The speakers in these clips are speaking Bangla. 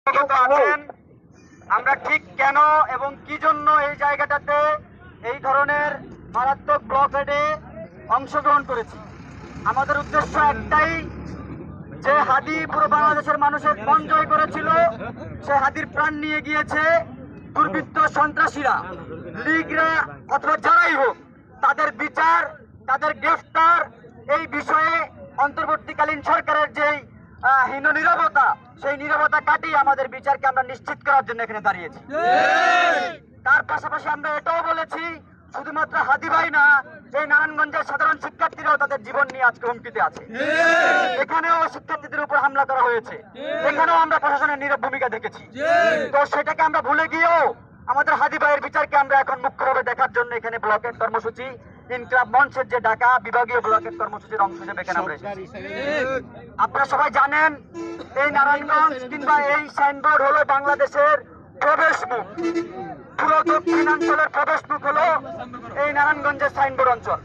আছেন আমরা ঠিক কেন এবং কি জন্য এই জায়গাটাতে এই ধরনের মারাত্মক ব্লকেডে অংশগ্রহণ করেছি। আমাদের উদ্দেশ্য একটাই, যে হাদি পুরো বাংলাদেশের মানুষের মন জয় করেছিল, সে হাদির প্রাণ নিয়ে গিয়েছে দুর্বৃত্ত সন্ত্রাসীরা, লীগরা অথবা যারাই হোক, তাদের বিচার, তাদের গ্রেফতার, এই বিষয়ে অন্তর্বর্তীকালীন সরকারের যেই হীন নীরবতা, সেই নীরবতা কাটিয়ে আমাদের বিচারকে আমরা নিশ্চিত করার জন্য এখানে দাঁড়িয়েছি। তার পাশাপাশি আমরা এটাও বলেছি, শুধুমাত্র হাদি ভাই না, এই নারায়ণগঞ্জের সাধারণ শিক্ষার্থীরাও তাদের জীবন নিয়ে আজকে হুমকিতে আছে। এখানেও শিক্ষার্থীদের উপর হামলা করা হয়েছে, এখানেও আমরা প্রশাসনের নীরব ভূমিকা দেখেছি। তো সেটাকে আমরা ভুলে গিয়েও আমাদের হাদি ভাইয়ের বিচারকে আমরা এখন মুখ্যভাবে দেখার জন্য এখানে ব্লকের কর্মসূচি, ইনকিলাব মঞ্চের যে ঢাকা বিভাগীয় ব্লকের কর্মসূচির অংশ হিসেবে এখানে আমরা এসেছি। আপনারা সবাই জানেন, এই নারায়ণগঞ্জ কিংবা এই সাইনবোর্ড হলো বাংলাদেশের প্রবেশ মুখ। পুরো দক্ষিণাঞ্চলের প্রবেশ মুখ হলো এই নারায়ণগঞ্জের সাইনবোর্ড অঞ্চল।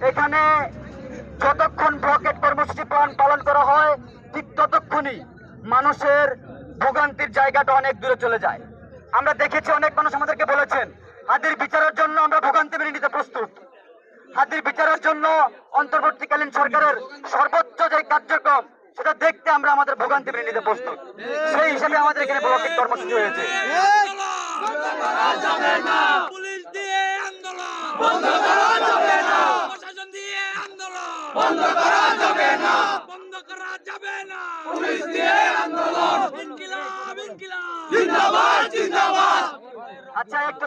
এখানে যতক্ষণ ব্লকেট কর্মসূচি পালন করা হয়, ঠিক ততক্ষণই মানুষের ভোগান্তির জায়গাটা অনেক দূরে চলে যায়। আমরা দেখেছি, অনেক মানুষ আমাদেরকে বলেছেন, হাদির বিচারের জন্য আমরা ভোগান্তি মেনে নিতে প্রস্তুত। হাদির বিচারের জন্য অন্তর্বর্তীকালীন সরকারের সর্বোচ্চ যে কার্যক্রম, সেটা দেখতে আমরা আমাদের ভোগান্তি মেনে নিতে প্রস্তুত। সেই হিসেবে আমাদের এখানে ব্লকেট কর্মসূচি হয়েছে। পুলিশ দিয়ে আন্দোলন বন্ধ করা যাবে না, প্রশাসন দিয়ে আন্দোলন বন্ধ করা যাবে না, বন্ধ করা যাবে না, পুলিশ দিয়ে আন্দোলন, ইনকিলাব ইনকিলাব জিন্দাবাদ জিন্দাবাদ। আচ্ছা, একটা